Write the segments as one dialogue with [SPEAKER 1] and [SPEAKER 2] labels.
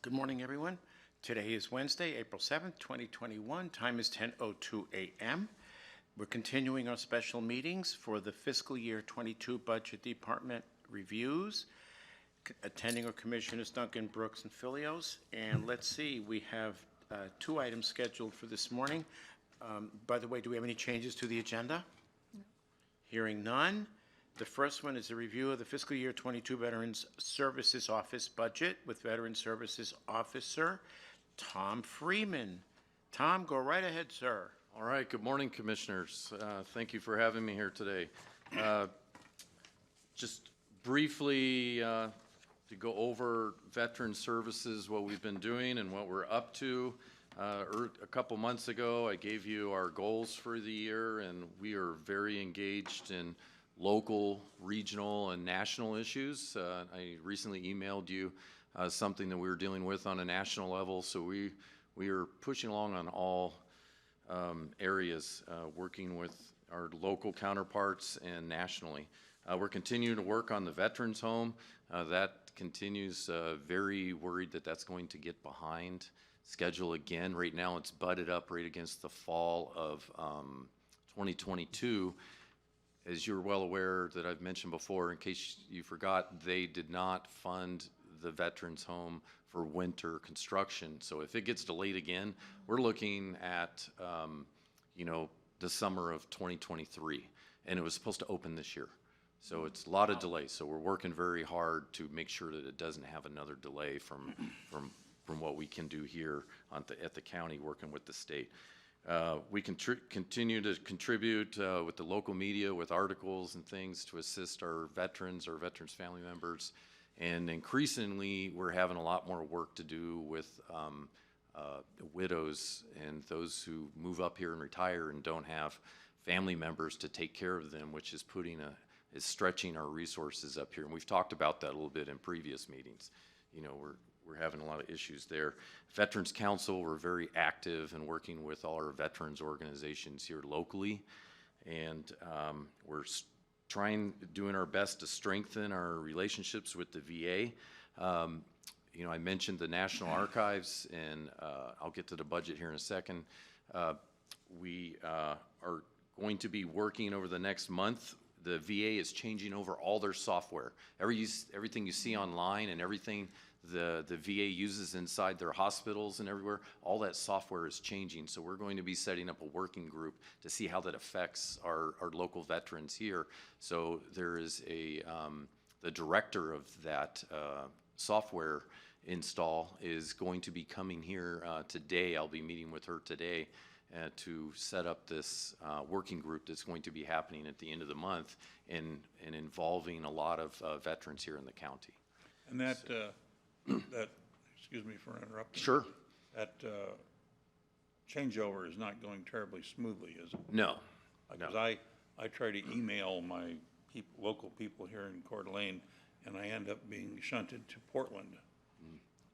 [SPEAKER 1] Good morning, everyone. Today is Wednesday, April 7th, 2021. Time is 10:02 a.m. We're continuing our special meetings for the fiscal year 22 budget department reviews. Attending our commissioners Duncan, Brooks, and Filios. And let's see, we have two items scheduled for this morning. By the way, do we have any changes to the agenda? No. Hearing none. The first one is a review of the fiscal year 22 Veterans Services Office budget with Veteran Services Officer Tom Freeman. Tom, go right ahead, sir.
[SPEAKER 2] All right. Good morning, Commissioners. Thank you for having me here today. Just briefly to go over Veteran Services, what we've been doing and what we're up to. A couple months ago, I gave you our goals for the year, and we are very engaged in local, regional, and national issues. I recently emailed you something that we were dealing with on a national level, so we are pushing along on all areas, working with our local counterparts and nationally. We're continuing to work on the Veterans Home. That continues, very worried that that's going to get behind schedule again. Right now it's butted up right against the fall of 2022. As you're well aware that I've mentioned before, in case you forgot, they did not fund the Veterans Home for winter construction. So if it gets delayed again, we're looking at, the summer of 2023, and it was supposed to open this year. So it's a lot of delays. So we're working very hard to make sure that it doesn't have another delay from what we can do here at the county, working with the state. We continue to contribute with the local media, with articles and things to assist our veterans family members. And increasingly, we're having a lot more work to do with widows and those who move up here and retire and don't have family members to take care of them, which is stretching our resources up here. And we've talked about that a little bit in previous meetings. We're having a lot of issues there. Veterans Council, we're very active in working with all our veterans organizations here locally. And we're doing our best to strengthen our relationships with the VA. I mentioned the National Archives, and I'll get to the budget here in a second. We are going to be working over the next month. The VA is changing over all their software. Everything you see online and everything the VA uses inside their hospitals and everywhere, all that software is changing. So we're going to be setting up a working group to see how that affects our local veterans here. So there is the director of that software install is going to be coming here today. I'll be meeting with her today to set up this working group that's going to be happening at the end of the month and involving a lot of veterans here in the county.
[SPEAKER 3] And that, excuse me for interrupting.
[SPEAKER 2] Sure.
[SPEAKER 3] That changeover is not going terribly smoothly, is it?
[SPEAKER 2] No.
[SPEAKER 3] Because I try to email my local people here in Coeur d'Alene, and I end up being shunted to Portland.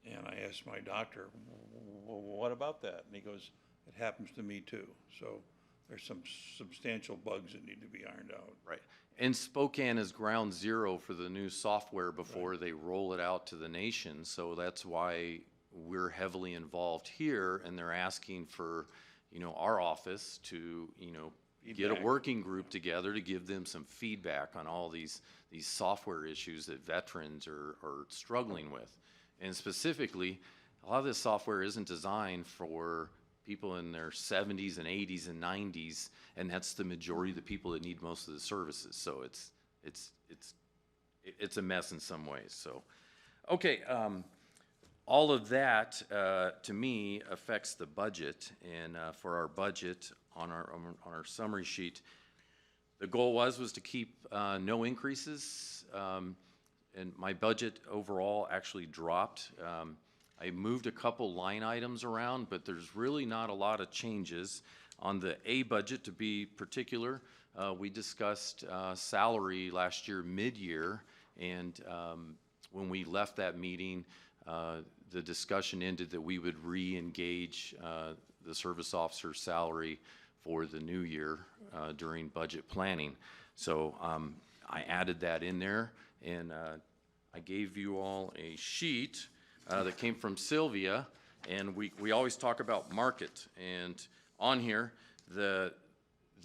[SPEAKER 3] And I asked my doctor, what about that? And he goes, it happens to me too. So there's some substantial bugs that need to be ironed out.
[SPEAKER 2] Right. And Spokane is ground zero for the new software before they roll it out to the nation. So that's why we're heavily involved here, and they're asking for, our office to, get a working group together to give them some feedback on all these software issues that veterans are struggling with. And specifically, a lot of this software isn't designed for people in their 70s and 80s and 90s, and that's the majority of the people that need most of the services. So it's a mess in some ways. So, okay, all of that to me affects the budget, and for our budget on our summary sheet, the goal was to keep no increases, and my budget overall actually dropped. I moved a couple line items around, but there's really not a lot of changes. On the A budget, to be particular, we discussed salary last year, mid-year, and when we left that meeting, the discussion ended that we would re-engage the service officer salary for the new year during budget planning. So I added that in there, and I gave you all a sheet that came from Sylvia, and we always talk about market. And on here, the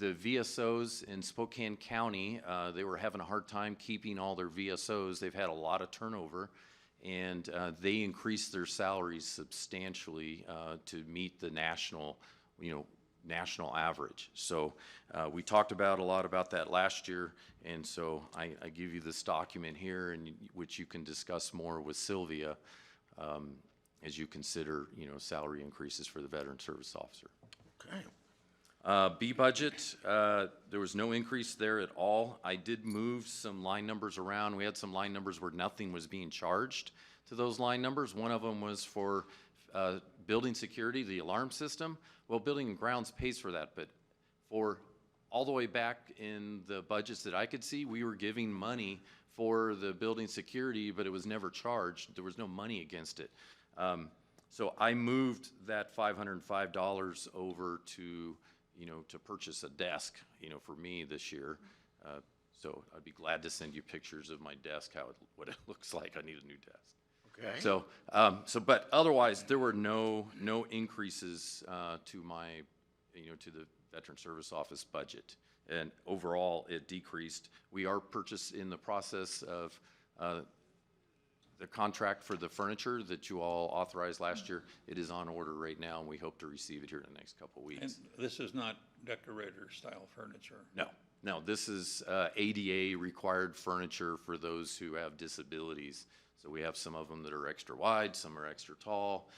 [SPEAKER 2] VSOs in Spokane County, they were having a hard time keeping all their VSOs. They've had a lot of turnover, and they increased their salaries substantially to meet the national average. So we talked about a lot about that last year, and so I give you this document here, and which you can discuss more with Sylvia as you consider, salary increases for the veteran service officer.
[SPEAKER 1] Okay.
[SPEAKER 2] B budget, there was no increase there at all. I did move some line numbers around. We had some line numbers where nothing was being charged to those line numbers. One of them was for building security, the alarm system. Well, Building and Grounds pays for that, but for all the way back in the budgets that I could see, we were giving money for the building security, but it was never charged. There was no money against it. So I moved that $505 over to, to purchase a desk, for me this year. So I'd be glad to send you pictures of my desk, what it looks like. I need a new desk.
[SPEAKER 1] Okay.
[SPEAKER 2] So, but otherwise, there were no increases to my, to the Veteran Service Office budget. And overall, it decreased. We are in the process of the contract for the furniture that you all authorized last year. It is on order right now, and we hope to receive it here in the next couple of weeks.
[SPEAKER 3] And this is not decorator-style furniture?
[SPEAKER 2] No, this is ADA required furniture for those who have disabilities. So we have some of them that are extra wide, some are extra tall,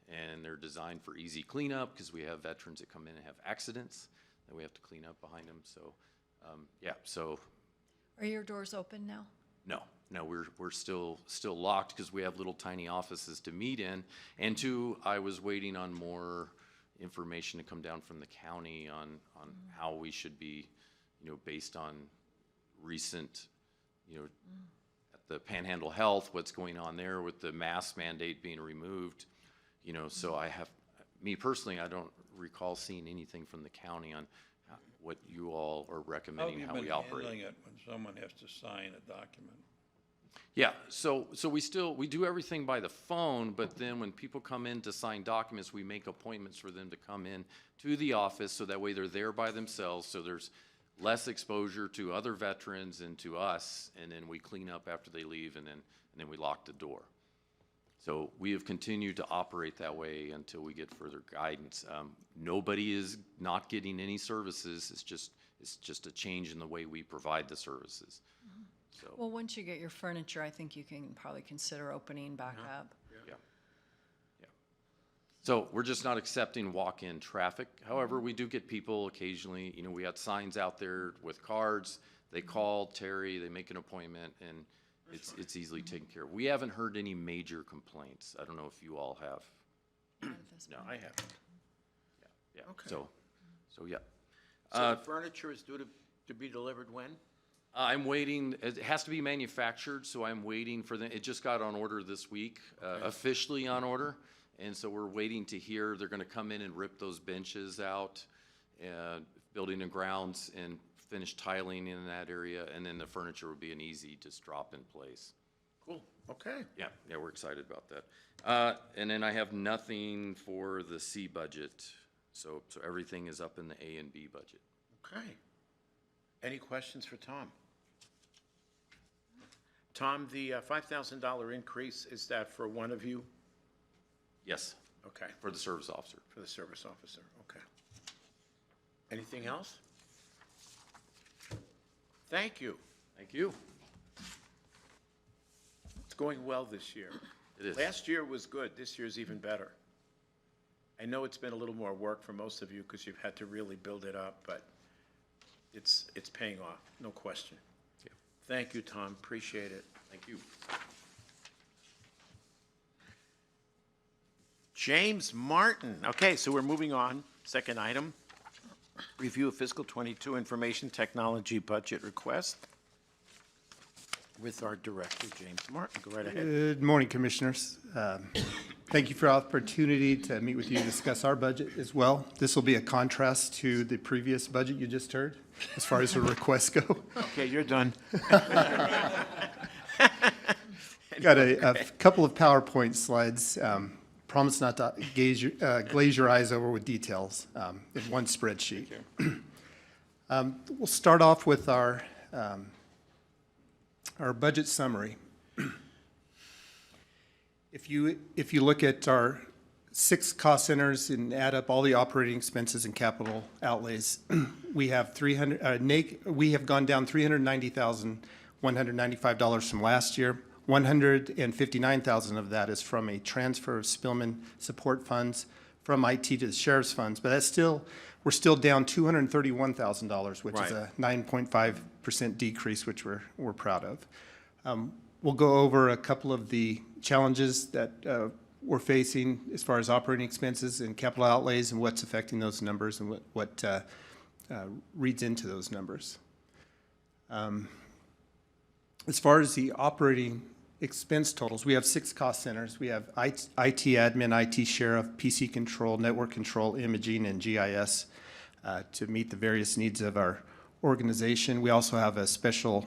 [SPEAKER 2] and they're designed for easy cleanup because we have veterans that come in and have accidents that we have to clean up behind them. So, so.
[SPEAKER 4] Are your doors open now?
[SPEAKER 2] No, we're still locked because we have little tiny offices to meet in. And two, I was waiting on more information to come down from the county on how we should be, based on recent, at the Panhandle Health, what's going on there with the mask mandate being removed. So me personally, I don't recall seeing anything from the county on what you all are recommending, how we operate.
[SPEAKER 3] How have you been handling it when someone has to sign a document?
[SPEAKER 2] Yeah, so we do everything by the phone, but then when people come in to sign documents, we make appointments for them to come in to the office, so that way they're there by themselves, so there's less exposure to other veterans and to us, and then we clean up after they leave, and then we lock the door. So we have continued to operate that way until we get further guidance. Nobody is not getting any services. It's just a change in the way we provide the services. So,
[SPEAKER 4] Well, once you get your furniture, I think you can probably consider opening back up.
[SPEAKER 2] yeah. So we're just not accepting walk-in traffic. However, we do get people occasionally, we had signs out there with cards. They call Terry, they make an appointment, and it's easily taken care of. We haven't heard any major complaints. I don't know if you all have.
[SPEAKER 1] No, I haven't.
[SPEAKER 2] Yeah.
[SPEAKER 1] Okay.
[SPEAKER 2] So yeah.
[SPEAKER 1] So the furniture is due to be delivered when?
[SPEAKER 2] I'm waiting. It has to be manufactured, so I'm waiting for them. It just got on order this week, officially on order, and so we're waiting to hear. They're going to come in and rip those benches out, Building and Grounds, and finish tiling in that area, and then the furniture will be an easy just drop in place.
[SPEAKER 1] Cool, okay.
[SPEAKER 2] Yeah, we're excited about that. And then I have nothing for the C budget, so everything is up in the A and B budget.
[SPEAKER 1] Okay. Any questions for Tom? Tom, the $5,000 increase, is that for one of you?
[SPEAKER 2] Yes,
[SPEAKER 1] Okay,
[SPEAKER 2] for the service officer.
[SPEAKER 1] for the service officer, okay. Anything else? Thank you.
[SPEAKER 2] Thank you.
[SPEAKER 1] It's going well this year.
[SPEAKER 2] It is.
[SPEAKER 1] Last year was good, this year's even better. I know it's been a little more work for most of you because you've had to really build it up, but it's paying off, no question.
[SPEAKER 2] Yeah.
[SPEAKER 1] Thank you, Tom, appreciate it.
[SPEAKER 2] Thank you.
[SPEAKER 1] James Martin. Okay, so we're moving on. Second item, review of fiscal 22 information technology budget request with our director, James Martin. Go right ahead.
[SPEAKER 5] Good morning, Commissioners. Thank you for the opportunity to meet with you and discuss our budget as well. This will be a contrast to the previous budget you just heard, as far as the requests go.
[SPEAKER 1] Okay, you're done.
[SPEAKER 5] Got a couple of PowerPoint slides. Promise not to glaze your eyes over with details in one spreadsheet. We'll start off with our budget summary. If you look at our 6 cost centers and add up all the operating expenses and capital outlays, we have we have gone down $390,195 from last year. $159,000 of that is from a transfer of Spillman support funds from IT to the sheriff's funds, but we're still down $231,000, which is a 9.5% decrease, which we're proud of. We'll go over a couple of the challenges that we're facing as far as operating expenses and capital outlays and what's affecting those numbers and what reads into those numbers. As far as the operating expense totals, we have 6 cost centers. We have IT admin, IT sheriff, PC control, network control, imaging, and GIS to meet the various needs of our organization. We also have a special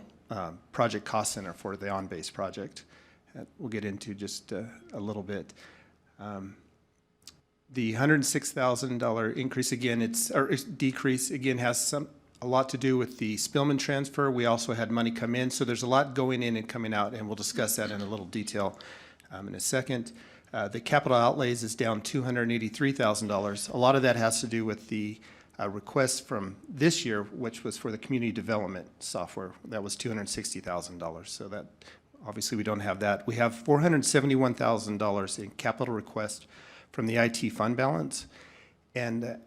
[SPEAKER 5] project cost center for the on-base project that we'll get into just a little bit. The $106,000 increase again, decrease again has a lot to do with the Spillman transfer. We also had money come in, so there's a lot going in and coming out, and we'll discuss that in a little detail in a second. The capital outlays is down $283,000. A lot of that has to do with the request from this year, which was for the community development software. That was $260,000. So that obviously we don't have that. We have $471,000 in capital request from the IT fund balance, and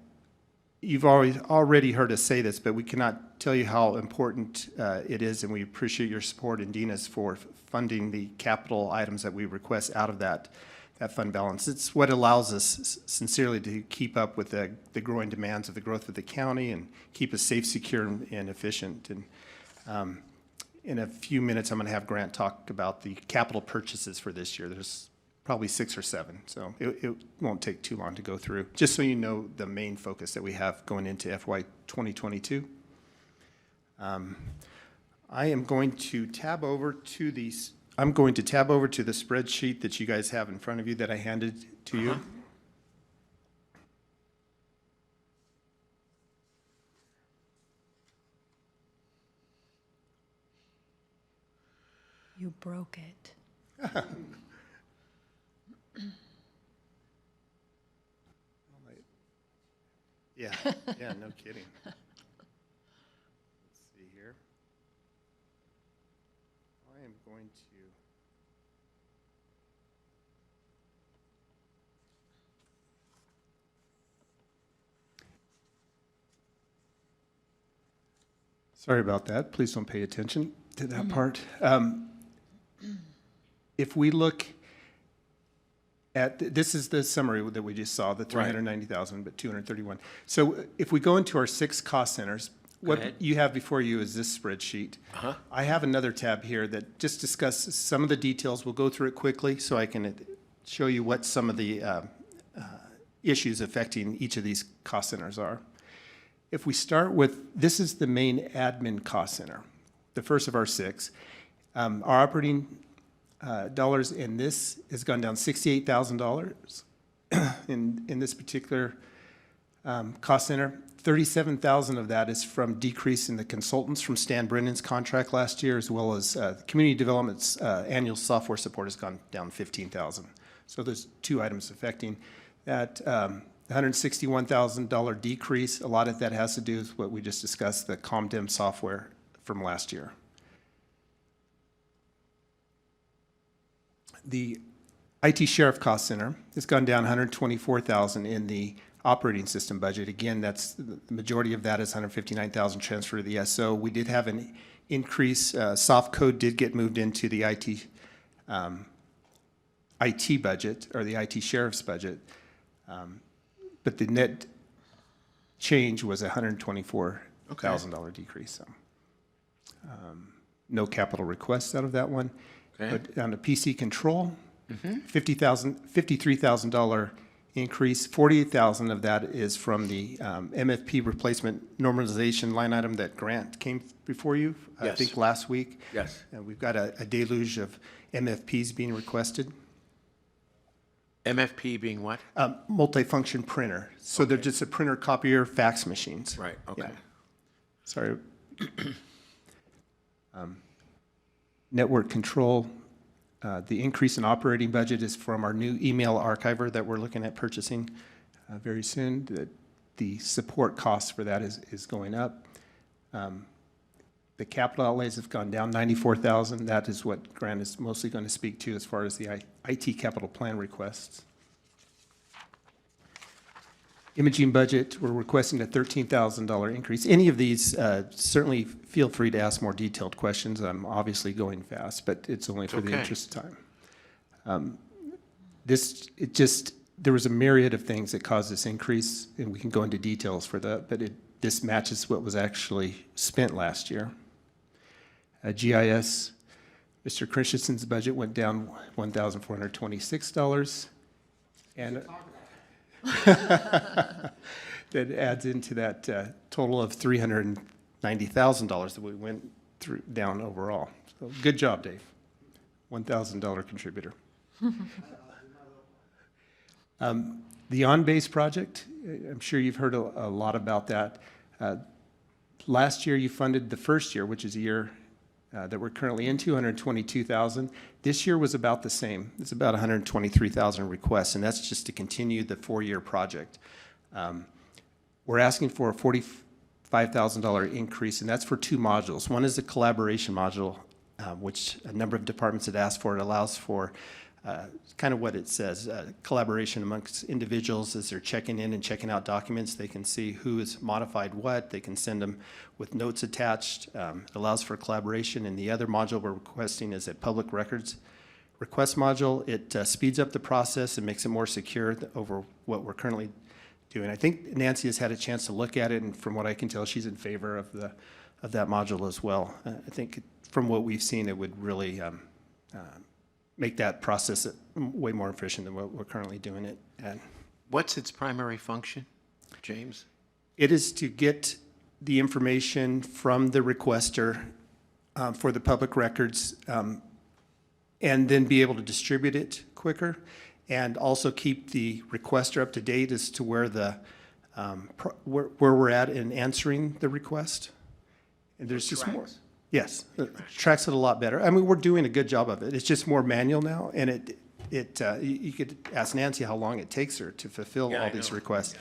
[SPEAKER 5] you've already heard us say this, but we cannot tell you how important it is, and we appreciate your support and Dina's for funding the capital items that we request out of that fund balance. It's what allows us sincerely to keep up with the growing demands of the growth of the county and keep us safe, secure, and efficient. And in a few minutes, I'm going to have Grant talk about the capital purchases for this year. There's probably 6 or 7, so it won't take too long to go through, just so you know the main focus that we have going into FY 2022. I am going to tab over to the spreadsheet that you guys have in front of you that I handed to you.
[SPEAKER 4] You broke it.
[SPEAKER 5] Yeah, no kidding. Let's see here. I am going to. Sorry about that. Please don't pay attention to that part. If we look this is the summary that we just saw, the 390,000, but 231. So if we go into our 6 cost centers, what you have before you is this spreadsheet. I have another tab here that just discusses some of the details. We'll go through it quickly so I can show you what some of the issues affecting each of these cost centers are. If we start with, this is the main admin cost center, the first of our 6. Our operating dollars in this has gone down $68,000 in this particular cost center. $37,000 of that is from decrease in the consultants from Stan Brennan's contract last year, as well as community development's annual software support has gone down $15,000. So there's 2 items affecting that. $161,000 decrease. A lot of that has to do with what we just discussed, the ComDem software from last year. The IT Sheriff Cost Center has gone down $124,000 in the operating system budget. Again, that's the majority of that is $159,000 transfer to the Esso. We did have an increase. Soft code did get moved into the IT budget, or the IT Sheriff's budget, but the net change was a $124,000 decrease. So, no capital requests out of that one. But on the PC control, $53,000 increase. 48,000 of that is from the MFP replacement normalization line item that Grant came before you, I
[SPEAKER 1] Yes.
[SPEAKER 5] think last week.
[SPEAKER 1] Yes.
[SPEAKER 5] And we've got a deluge of MFPs being requested.
[SPEAKER 1] MFP being what?
[SPEAKER 5] Multifunction printer. So they're just a printer, copier, fax machines.
[SPEAKER 1] Right, okay.
[SPEAKER 5] Yeah. Sorry. Network control, the increase in operating budget is from our new email archiver that we're looking at purchasing very soon. The support costs for that is going up. The capital outlays have gone down 94,000. That is what Grant is mostly going to speak to as far as the IT capital plan requests. Imaging budget, we're requesting a $13,000 increase. Any of these, certainly feel free to ask more detailed questions. I'm obviously going fast, but it's only for the
[SPEAKER 1] okay.
[SPEAKER 5] interest of time. There was a myriad of things that caused this increase, and we can go into details for that, but this matches what was actually spent last year. GIS, Mr. Christensen's budget went down $1,426, and that adds into that total of $390,000 that we went through down overall. So good job, Dave. $1,000 contributor. The on-base project, I'm sure you've heard a lot about that. Last year you funded the first year, which is a year that we're currently in, $222,000. This year was about the same. It's about 123,000 requests, and that's just to continue the 4-year project. We're asking for a $45,000 increase, and that's for 2 modules. One is the collaboration module, which a number of departments had asked for. It allows for kind of what it says, collaboration amongst individuals as they're checking in and checking out documents. They can see who has modified what. They can send them with notes attached. It allows for collaboration. And the other module we're requesting is a public records request module. It speeds up the process and makes it more secure over what we're currently doing. I think Nancy has had a chance to look at it, and from what I can tell, she's in favor of that module as well. I think from what we've seen, it would really make that process way more efficient than what we're currently doing it. And
[SPEAKER 1] What's its primary function, James?
[SPEAKER 5] it is to get the information from the requester for the public records and then be able to distribute it quicker, and also keep the requester up to date as to where where we're at in answering the request. And there's just more. Yes, it tracks it a lot better. I mean, we're doing a good job of it. It's just more manual now, and you could ask Nancy how long it takes her to fulfill all these requests.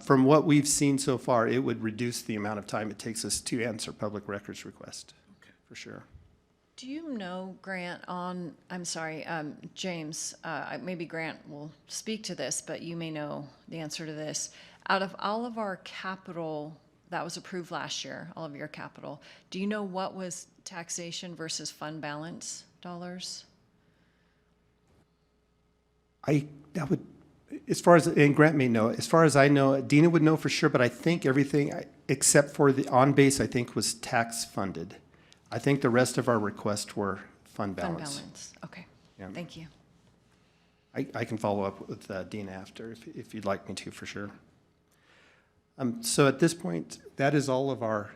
[SPEAKER 5] From what we've seen so far, it would reduce the amount of time it takes us to answer public records requests, for sure.
[SPEAKER 4] Do you know, Grant, James, maybe Grant will speak to this, but you may know the answer to this. Out of all of our capital that was approved last year, all of your capital, do you know what was taxation versus fund balance dollars?
[SPEAKER 5] That would, as far as, and Grant may know, as far as I know, Dina would know for sure, but I think everything except for the on-base, I think, was tax funded. I think the rest of our requests were fund balance.
[SPEAKER 4] Fund balance, okay.
[SPEAKER 5] Yeah.
[SPEAKER 4] Thank you.
[SPEAKER 5] I can follow up with Dina after if you'd like me to, for sure. So at this point, that is all of our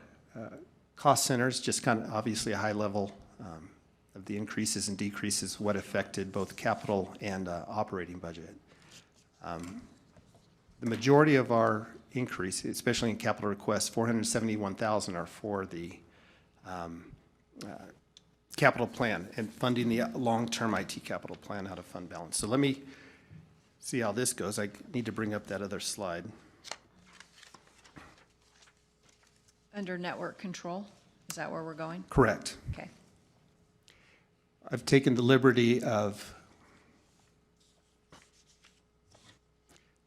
[SPEAKER 5] cost centers, just kind of obviously a high level of the increases and decreases, what affected both capital and operating budget. The majority of our increase, especially in capital requests, 471,000 are for the capital plan and funding the long-term IT capital plan out of fund balance. So let me see how this goes. I need to bring up that other slide.
[SPEAKER 4] Under network control, is that where we're going?
[SPEAKER 5] Correct.
[SPEAKER 4] Okay.
[SPEAKER 5] I've taken the liberty of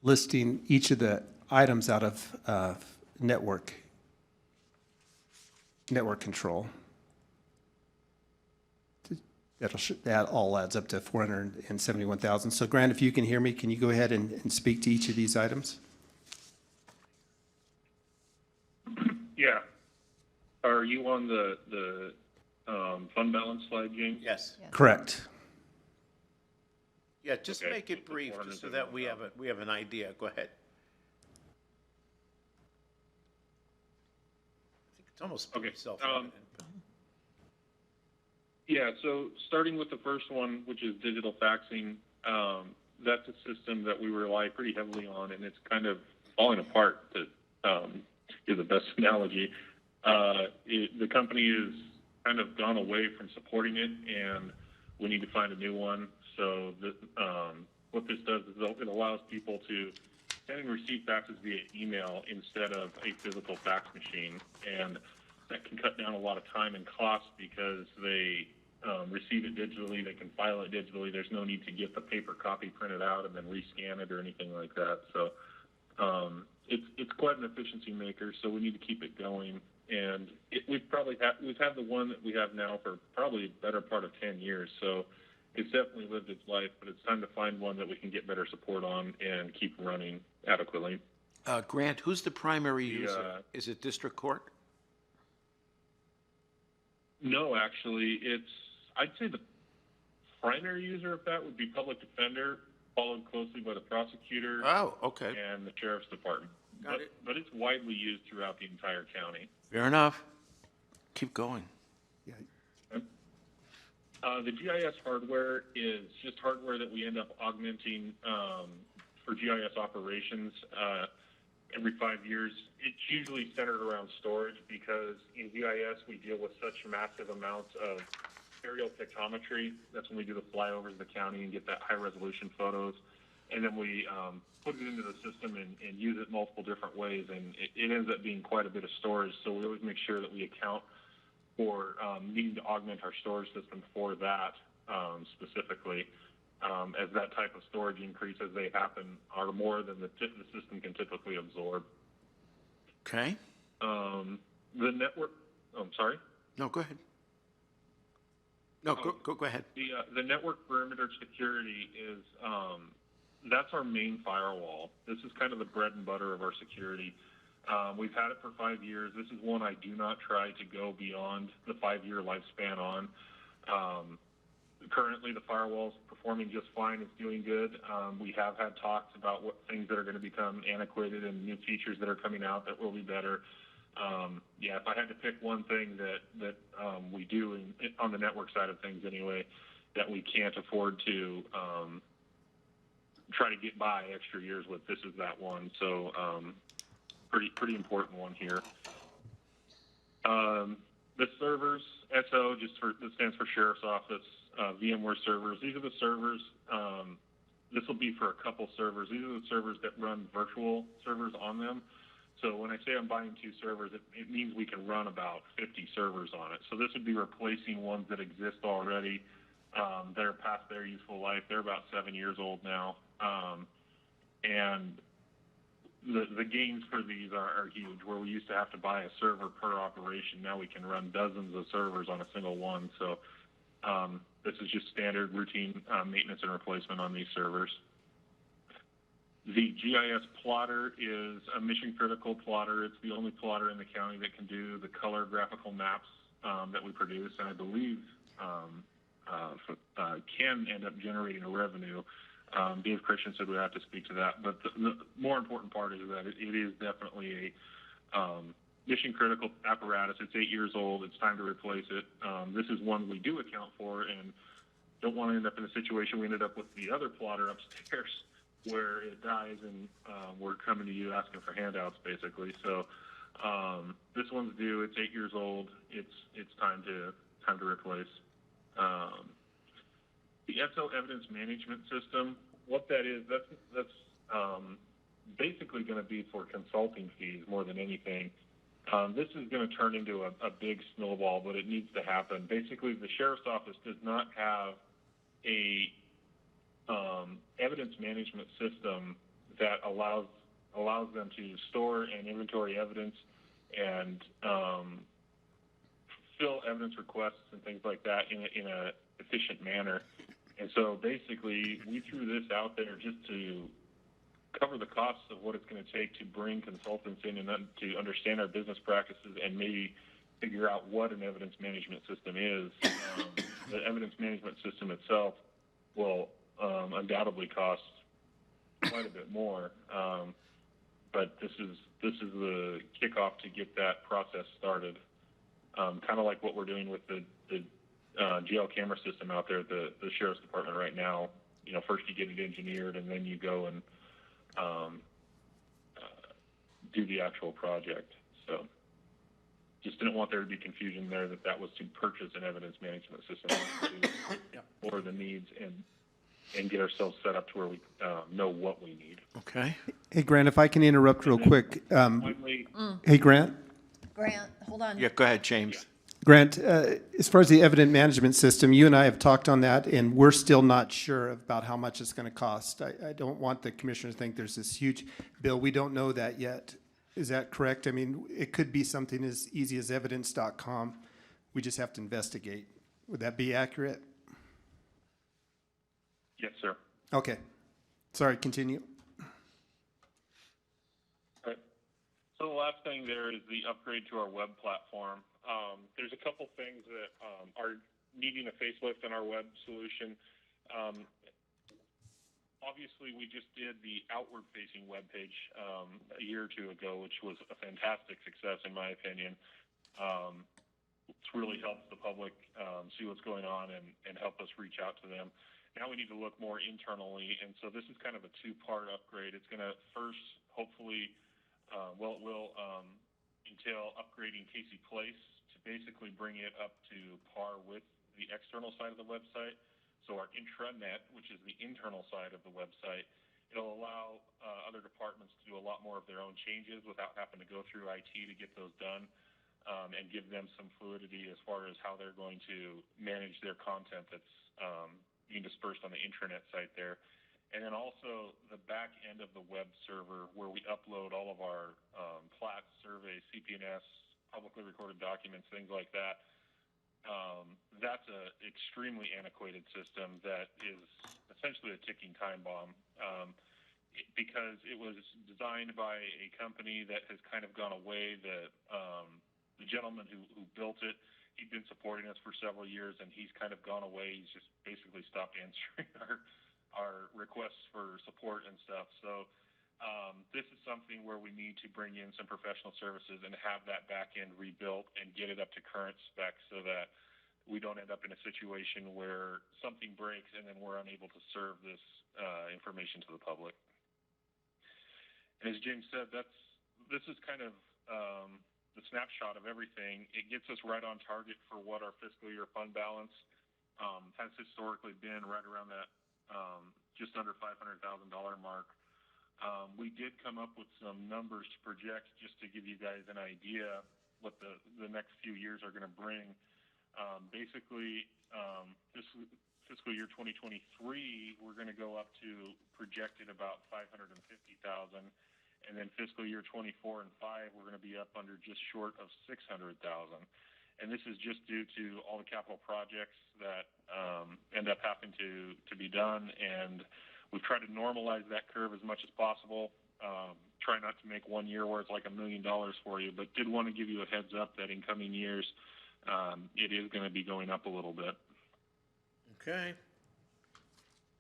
[SPEAKER 5] listing each of the items out of network control. That all adds up to 471,000. So Grant, if you can hear me, can you go ahead and speak to each of these items?
[SPEAKER 6] Yeah. Are you on the fund balance slide, James?
[SPEAKER 1] Yes.
[SPEAKER 5] Correct.
[SPEAKER 1] Yeah, just
[SPEAKER 6] Okay,
[SPEAKER 1] make it brief, just so that we have an idea. Go ahead. I think it's almost
[SPEAKER 6] Okay,
[SPEAKER 1] self-evident.
[SPEAKER 6] Yeah, so starting with the first one, which is digital faxing, that's a system that we rely pretty heavily on, and it's kind of falling apart, to give the best analogy. The company has kind of gone away from supporting it, and we need to find a new one. So what this does is it allows people to send and receive faxes via email instead of a physical fax machine, and that can cut down a lot of time and cost because they receive it digitally, they can file it digitally. There's no need to get the paper copy printed out and then rescan it or anything like that. So it's quite an efficiency maker. So we need to keep it going. And we've had the one that we have now for probably a better part of 10 years. So it's definitely lived its life, but it's time to find one that we can get better support on and keep running adequately.
[SPEAKER 1] Grant, who's the primary user? Is it district court?
[SPEAKER 6] No, actually, I'd say the primary user of that would be public defender, followed closely by the prosecutor.
[SPEAKER 1] Oh, okay.
[SPEAKER 6] And the sheriff's department.
[SPEAKER 1] Got it.
[SPEAKER 6] But it's widely used throughout the entire county.
[SPEAKER 1] Fair enough. Keep going.
[SPEAKER 6] The GIS hardware is just hardware that we end up augmenting for GIS operations every 5 years. It's usually centered around storage because in GIS we deal with such massive amounts of aerial pictometry. That's when we do the flyovers of the county and get that high resolution photos. And then we put it into the system and use it multiple different ways. And it ends up being quite a bit of storage. So we always make sure that we account for needing to augment our storage system for that specifically, as that type of storage increases, they happen are more than the system can typically absorb.
[SPEAKER 1] Okay.
[SPEAKER 6] The network, I'm sorry?
[SPEAKER 1] No, go ahead. No, go ahead.
[SPEAKER 6] The network perimeter security is, that's our main firewall. This is kind of the bread and butter of our security. We've had it for 5 years. This is one I do not try to go beyond the 5-year lifespan on. Currently, the firewall is performing just fine. It's doing good. We have had talks about what things that are going to become antiquated and new features that are coming out that will be better. If I had to pick one thing that we do on the network side of things anyway, that we can't afford to try to get by extra years with, this is that one. So pretty important one here. The servers, Esso, that stands for Sheriff's Office, VMware servers. These are the servers. This will be for a couple servers. These are the servers that run virtual servers on them. So when I say I'm buying 2 servers, it means we can run about 50 servers on it. So this would be replacing ones that exist already that are past their useful life. They're about 7 years old now. And the gains for these are huge. Where we used to have to buy a server per operation, now we can run dozens of servers on a single one. So this is just standard routine maintenance and replacement on these servers. The GIS plotter is a mission-critical plotter. It's the only plotter in the county that can do the color graphical maps that we produce, and I believe can end up generating a revenue. Dave Christian said we have to speak to that, but the more important part is that it is definitely a mission-critical apparatus. It's 8 years old. It's time to replace it. This is one we do account for, and don't want to end up in a situation we ended up with the other plotter upstairs where it dies and we're coming to you asking for handouts, basically. So this one's due. It's 8 years old. It's time to replace. The Esso evidence management system, what that is, that's basically going to be for consulting fees more than anything. This is going to turn into a big snowball, but it needs to happen. Basically, the sheriff's office does not have a evidence management system that allows them to store and inventory evidence and fill evidence requests and things like that in a efficient manner. And so basically, we threw this out there just to cover the costs of what it's going to take to bring consultants in and to understand our business practices and maybe figure out what an evidence management system is. The evidence management system itself will undoubtedly cost quite a bit more. But this is the kickoff to get that process started. Kind of like what we're doing with the jail camera system out there at the sheriff's department right now. You know, first you get it engineered, and then you go and do the actual project. So just didn't want there to be confusion there that was to purchase an evidence management system for the needs and get ourselves set up to where we know what we need.
[SPEAKER 1] Okay.
[SPEAKER 5] Hey, Grant, if I can interrupt real quick.
[SPEAKER 6] Finally,
[SPEAKER 5] Hey, Grant?
[SPEAKER 4] Grant, hold on.
[SPEAKER 1] Yeah, go ahead, James.
[SPEAKER 5] Grant, as far as the evidence management system, you and I have talked on that, and we're still not sure about how much it's going to cost. I don't want the commissioner to think there's this huge bill. We don't know that yet. Is that correct? I mean, it could be something as easy as evidence.com. We just have to investigate. Would that be accurate?
[SPEAKER 6] yes, sir.
[SPEAKER 5] Okay. Sorry, continue.
[SPEAKER 6] Right. So the last thing there is the upgrade to our web platform. There's a couple things that are needing a facelift in our web solution. Obviously, we just did the outward-facing web page a year or two ago, which was a fantastic success in my opinion. It's really helped the public see what's going on and help us reach out to them. Now we need to look more internally, and so this is kind of a two-part upgrade. It's going to first, hopefully, it will entail upgrading Casey Place to basically bring it up to par with the external side of the website. So our intranet, which is the internal side of the website, it'll allow other departments to do a lot more of their own changes without having to go through IT to get those done, and give them some fluidity as far as how they're going to manage their content that's being dispersed on the intranet site there. And then also the back end of the web server where we upload all of our plats, surveys, CP&S, publicly recorded documents, things like that. That's an extremely antiquated system that is essentially a ticking time bomb because it was designed by a company that has kind of gone away. The gentleman who built it, he'd been supporting us for several years, and he's kind of gone away. He's just basically stopped answering our requests for support and stuff. So this is something where we need to bring in some professional services and have that back end rebuilt and get it up to current specs so that we don't end up in a situation where something breaks and then we're unable to serve this information to the public. And as James said, this is kind of the snapshot of everything. It gets us right on target for what our fiscal year fund balance has historically been, right around that just under $500,000 mark. We did come up with some numbers to project just to give you guys an idea what the next few years are going to bring. Basically, this fiscal year 2023, we're going to go up to projected about $550,000, and then fiscal year 24 and 5, we're going to be up under just short of $600,000. And this is just due to all the capital projects that end up having to be done, and we've tried to normalize that curve as much as possible. Try not to make one year where it's like $1 million for you, but did want to give you a heads up that in coming years, it is going to be going up a little bit.
[SPEAKER 1] Okay.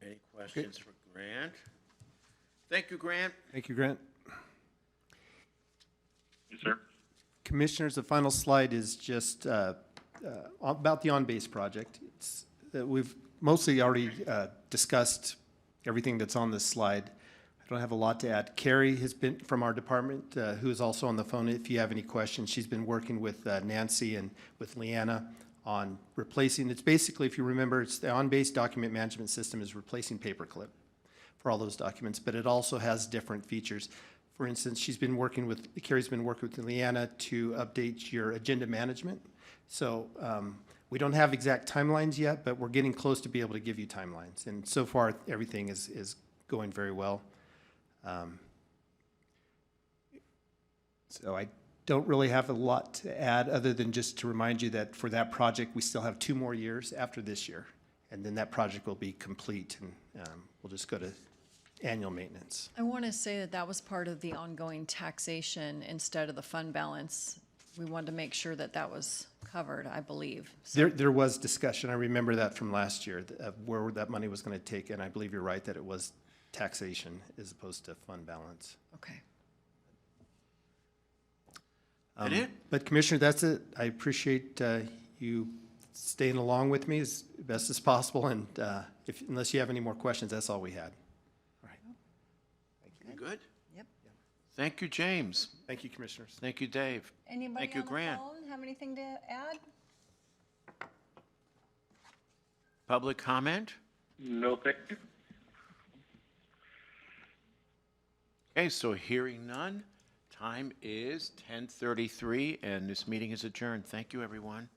[SPEAKER 1] Any questions for Grant? Thank you, Grant.
[SPEAKER 5] Thank you, Grant.
[SPEAKER 6] Yes, sir.
[SPEAKER 5] Commissioners, the final slide is just about the on-base project. We've mostly already discussed everything that's on this slide. I don't have a lot to add. Carrie has been from our department, who is also on the phone. If you have any questions, she's been working with Nancy and with Leanna on replacing. It's basically, if you remember, it's the on-base document management system is replacing paperclip for all those documents, but it also has different features. For instance, Carrie's been working with Leanna to update your agenda management. So we don't have exact timelines yet, but we're getting close to be able to give you timelines. And so far, everything is going very well. So I don't really have a lot to add other than just to remind you that for that project, we still have 2 more years after this year. And then that project will be complete, and we'll just go to annual maintenance.
[SPEAKER 4] I want to say that was part of the ongoing taxation instead of the fund balance we wanted to make sure that that was covered, I believe. So,
[SPEAKER 5] There was discussion, I remember that from last year, of where that money was gonna take, and I believe you're right that it was taxation as opposed to fund balance.
[SPEAKER 4] okay.
[SPEAKER 1] That it?
[SPEAKER 5] But Commissioner, that's it. I appreciate you staying along with me as best as possible, and unless you have any more questions, that's all we had. All right.
[SPEAKER 1] You good?
[SPEAKER 4] Yep.
[SPEAKER 1] Thank you, James.
[SPEAKER 5] Thank you, Commissioners.
[SPEAKER 1] Thank you, Dave.
[SPEAKER 4] Anybody
[SPEAKER 1] Thank you,
[SPEAKER 4] on the
[SPEAKER 1] Grant.
[SPEAKER 4] phone have anything to add?
[SPEAKER 1] Public comment?
[SPEAKER 6] No, thank you.
[SPEAKER 1] Okay, so hearing none, time is 10:33, and this meeting is adjourned. Thank you, everyone.